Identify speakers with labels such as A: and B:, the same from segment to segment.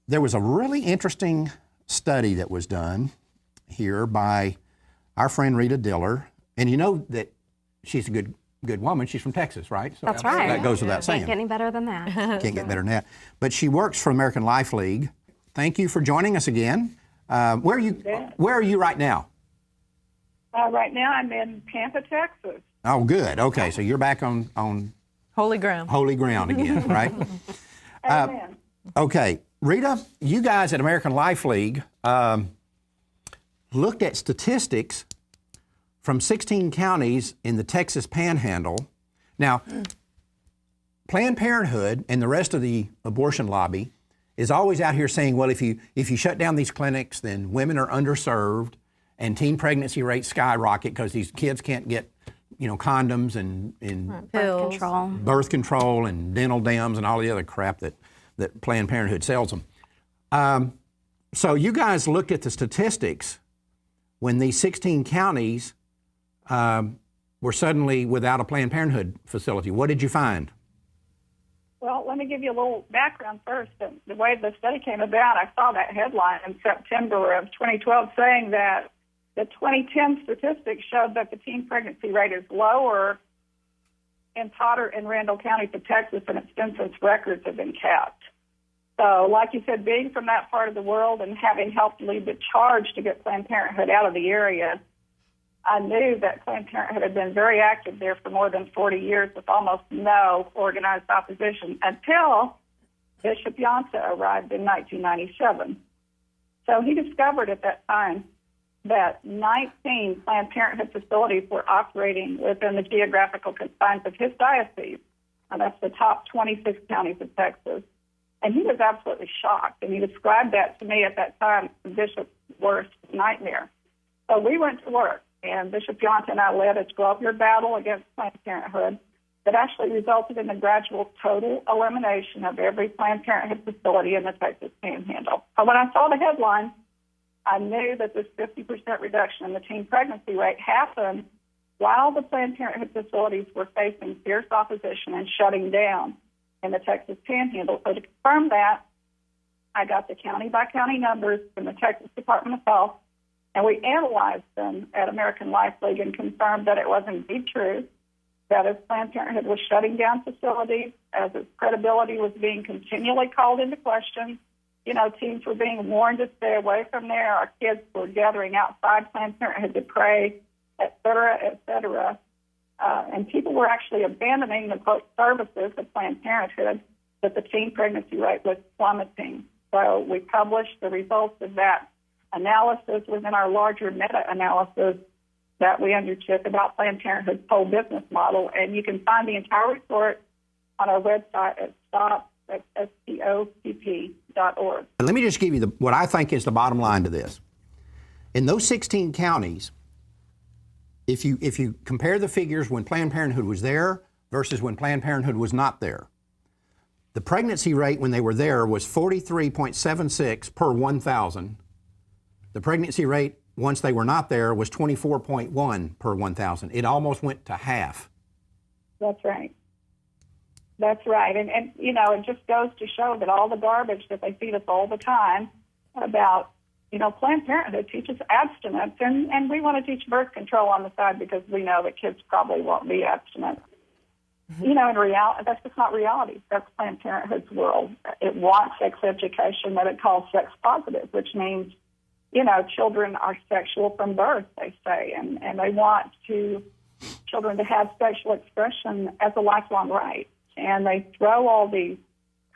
A: there was a really interesting study that was done here by our friend Rita Diller, and you know that she's a good woman. She's from Texas, right? So
B: That's right.
A: That goes without saying.
B: Can't get any better than that.
A: Can't get better than that. But she works for American Life League. Thank you for joining us again. Where are you right now?
C: Right now I'm in Pampa, Texas.
A: Oh, good. Okay, so you're back on
D: holy ground.
A: Holy ground again, right?
C: Amen.
A: Okay, Rita, you guys at American Life League looked at statistics from 16 counties in the Texas Panhandle. Now, Planned Parenthood and the rest of the abortion lobby is always out here saying, well, if you shut down these clinics, then women are underserved and teen pregnancy rates skyrocket because these kids can't get, condoms and birth control and dental dams and all the other crap that Planned Parenthood sells them. So you guys looked at the statistics when these 16 counties were suddenly without a Planned Parenthood facility. What did you find?
C: Well, let me give you a little background first. The way the study came about, I saw that headline in September of 2012 saying that the 2010 statistics showed that the teen pregnancy rate is lower in Potter and Randall counties of Texas than it's been since records have been kept. So, like you said, being from that part of the world and having helped lead the charge to get Planned Parenthood out of the area, I knew that Planned Parenthood had been very active there for more than 40 years with almost no organized opposition until Bishop Yonta arrived in 1997. So he discovered at that time that 19 Planned Parenthood facilities were operating within the geographical confines of his diocese, and that's the top 26 counties of Texas. And he was absolutely shocked, and he described that to me at that time, the bishop's worst nightmare. So we went to work, and Bishop Yonta and I led a 12-year battle against Planned Parenthood that actually resulted in the gradual total elimination of every Planned Parenthood facility in the Texas Panhandle. But when I saw the headline, I knew that this 50% reduction in the teen pregnancy rate happened while the Planned Parenthood facilities were facing fierce opposition and shutting down in the Texas Panhandle. So to confirm that, I got the county-by-county numbers from the Texas Department of Health, and we analyzed them at American Life League and confirmed that it was indeed true, that as Planned Parenthood was shutting down facilities, as its credibility was being continually called into question, teens were being warned to stay away from there. Our kids were gathering outside Planned Parenthood to pray, et cetera, et cetera. And people were actually abandoning the quote services of Planned Parenthood, that the teen pregnancy rate was plummeting. So we published the results of that analysis within our larger meta-analysis that we undertook about Planned Parenthood's whole business model. And you can find the entire report on our website at STOP.org.
A: Let me just give you what I think is the bottom line to this. In those 16 counties, if you compare the figures when Planned Parenthood was there versus when Planned Parenthood was not there, the pregnancy rate when they were there was 43.76 per 1,000. The pregnancy rate once they were not there was 24.1 per 1,000. It almost went to half.
C: That's right. That's right. And it just goes to show that all the garbage that they feed us all the time about, Planned Parenthood teaches abstinence, and we want to teach birth control on the side because we know that kids probably won't be abstinent. In reality, that's just not reality. That's Planned Parenthood's world. It wants sex education that it calls sex positive, which means, children are sexual from birth, they say, and they want children to have sexual expression as a lifelong right. And they throw all these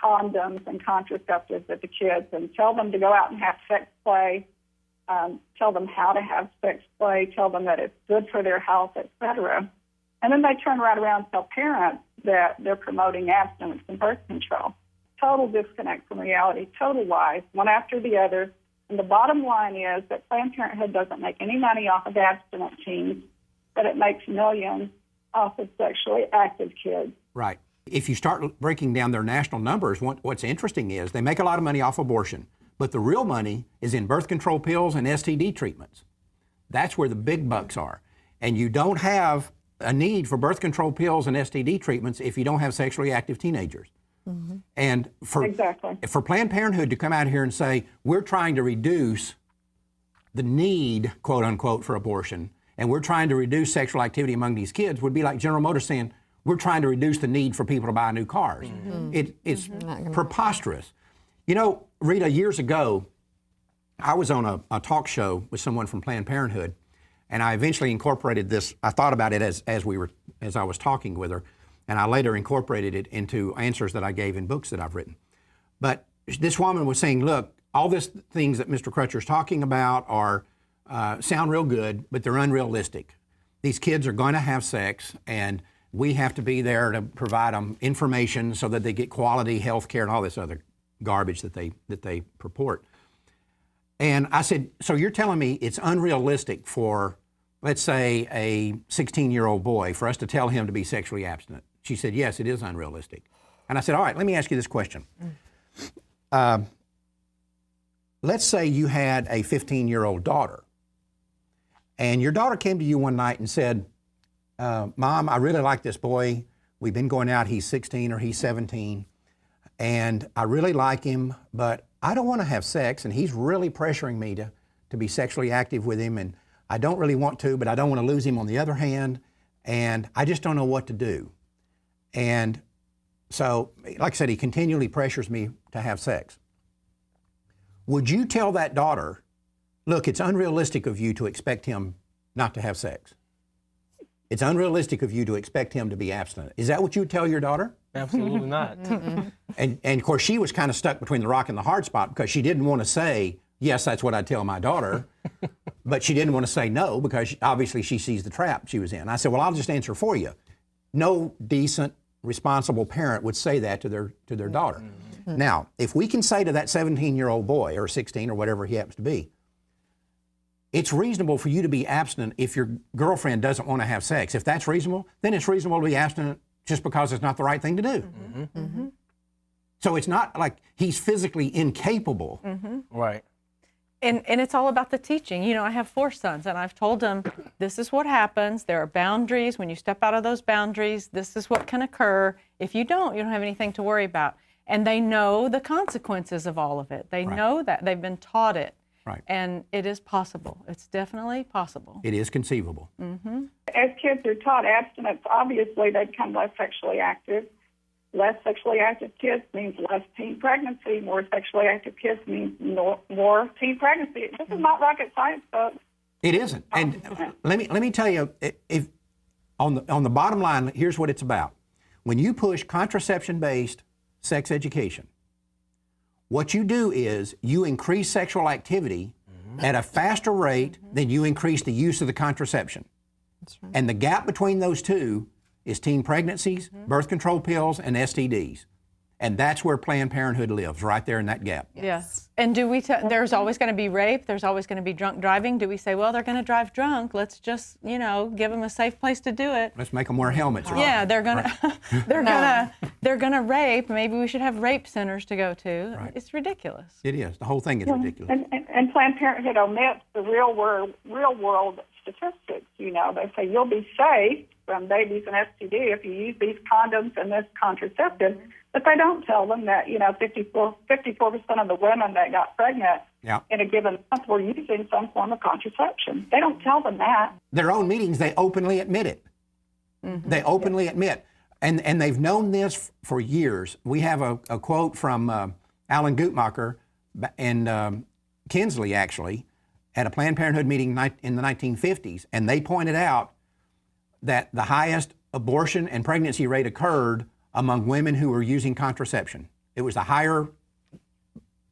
C: condoms and contraceptives at the kids and tell them to go out and have sex play, tell them how to have sex play, tell them that it's good for their health, et cetera. And then they turn right around and tell parents that they're promoting abstinence and birth control. Total disconnect from reality, total lies, one after the other. And the bottom line is that Planned Parenthood doesn't make any money off of abstinent teens, but it makes millions off of sexually active kids.
A: Right. If you start breaking down their national numbers, what's interesting is they make a lot of money off abortion, but the real money is in birth control pills and STD treatments. That's where the big bucks are. And you don't have a need for birth control pills and STD treatments if you don't have sexually active teenagers. And
C: Exactly.
A: for Planned Parenthood to come out here and say, we're trying to reduce the need, quote unquote, for abortion, and we're trying to reduce sexual activity among these kids, would be like General Motors saying, we're trying to reduce the need for people to buy new cars. It's preposterous. You know, Rita, years ago, I was on a talk show with someone from Planned Parenthood, and I eventually incorporated this. I thought about it as I was talking with her, and I later incorporated it into answers that I gave in books that I've written. But this woman was saying, look, all these things that Mr. Crutcher's talking about are sound real good, but they're unrealistic. These kids are going to have sex, and we have to be there to provide them information so that they get quality health care and all this other garbage that they purport. And I said, so you're telling me it's unrealistic for, let's say, a 16-year-old boy, for us to tell him to be sexually abstinent? She said, yes, it is unrealistic. And I said, all right, let me ask you this question. Let's say you had a 15-year-old daughter, and your daughter came to you one night and said, Mom, I really like this boy. We've been going out, he's 16 or he's 17, and I really like him, but I don't want to have sex, and he's really pressuring me to be sexually active with him, and I don't really want to, but I don't want to lose him on the other hand, and I just don't know what to do. And so, like I said, he continually pressures me to have sex. Would you tell that daughter, look, it's unrealistic of you to expect him not to have sex? It's unrealistic of you to expect him to be abstinent. Is that what you would tell your daughter?
B: Absolutely not.
A: And of course, she was kind of stuck between the rock and the hard spot because she didn't want to say, yes, that's what I'd tell my daughter, but she didn't want to say no because obviously she sees the trap she was in. I said, well, I'll just answer for you. No decent, responsible parent would say that to their daughter. Now, if we can say to that 17-year-old boy or 16 or whatever he happens to be, it's reasonable for you to be abstinent if your girlfriend doesn't want to have sex. If that's reasonable, then it's reasonable to be abstinent just because it's not the right thing to do. So it's not like he's physically incapable.
B: Right.
D: And it's all about the teaching. You know, I have 4 sons, and I've told them, this is what happens. There are boundaries. When you step out of those boundaries, this is what can occur. If you don't have anything to worry about. And they know the consequences of all of it. They know that. They've been taught it.
A: Right.
D: And it is possible. It's definitely possible.
A: It is conceivable.
C: As kids are taught abstinence, obviously they become less sexually active. Less sexually active kids means less teen pregnancy. More sexually active kids means more teen pregnancy. This is not rocket science, folks.
A: It isn't. And let me tell you, if on the bottom line, here's what it's about. When you push contraception-based sex education, what you do is you increase sexual activity at a faster rate than you increase the use of the contraception. That's right. And the gap between those two is teen pregnancies, birth control pills, and STDs. And that's where Planned Parenthood lives, right there in that gap.
D: Yes. And do we there's always going to be rape, there's always going to be drunk driving. Do we say, well, they're going to drive drunk, let's just, give them a safe place to do it?
A: Let's make them wear helmets.
D: Yeah, they're going to they're going to rape. Maybe we should have rape centers to go to.
A: Right.
D: It's ridiculous.
A: It is. The whole thing is ridiculous.
C: And Planned Parenthood omits the real world statistics. They say you'll be safe from babies and STD if you use these condoms and this contraceptive. But they don't tell them that, 54% of the women that got pregnant in a given month were using some form of contraception. They don't tell them that.
A: Their own meetings, they openly admit it. They openly admit. And they've known this for years. We have a quote from Alan Guttmacher in Kinsley, actually, at a Planned Parenthood meeting in the 1950s. And they pointed out that the highest abortion and pregnancy rate occurred among women who were using contraception. It was higher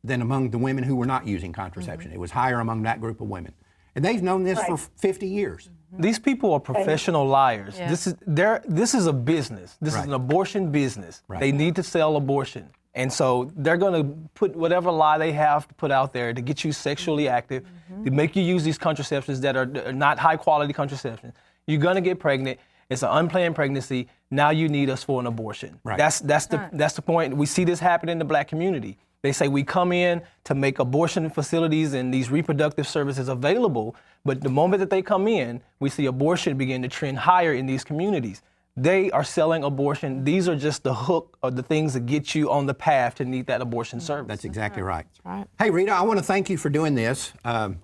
A: than among the women who were not using contraception. It was higher among that group of women. And they've known this for 50 years.
B: These people are professional liars.
D: Yeah.
B: This is a business. This is an abortion business.
A: Right.
B: They need to sell abortion. And so they're going to put whatever lie they have to put out there to get you sexually active, to make you use these contraceptives that are not high quality contraceptions. You're going to get pregnant. It's an unplanned pregnancy. Now you need us for an abortion.
A: Right.
B: That's the point. We see this happen in the Black community. They say we come in to make abortion facilities and these reproductive services available, but the moment that they come in, we see abortion begin to trend higher in these communities. They are selling abortion. These are just the hook or the things that get you on the path to need that abortion service.
A: That's exactly right.
E: right.
A: Hey, Rita, I want to thank you for doing this.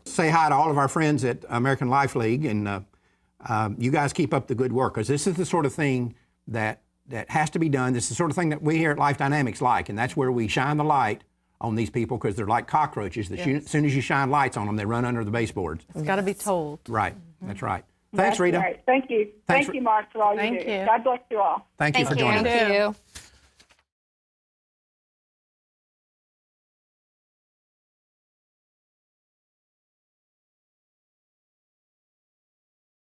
A: Say hi to all of our friends at American Life League, and you guys keep up the good work, because this is the sort of thing that has to be done. This is the sort of thing that we here at Life Dynamics like, and that's where we shine the light on these people, because they're like cockroaches. As soon as you shine lights on them, they run under the baseboards.
D: It's got to be told.
A: Right. That's right. Thanks,
C: That's
A: Rita.
C: right. Thank you.
A: Thanks
C: Thank you, Mark, for all you
D: Thank
C: do.
D: you.
C: God bless you all.
A: Thank you for joining us.
E: Thank you.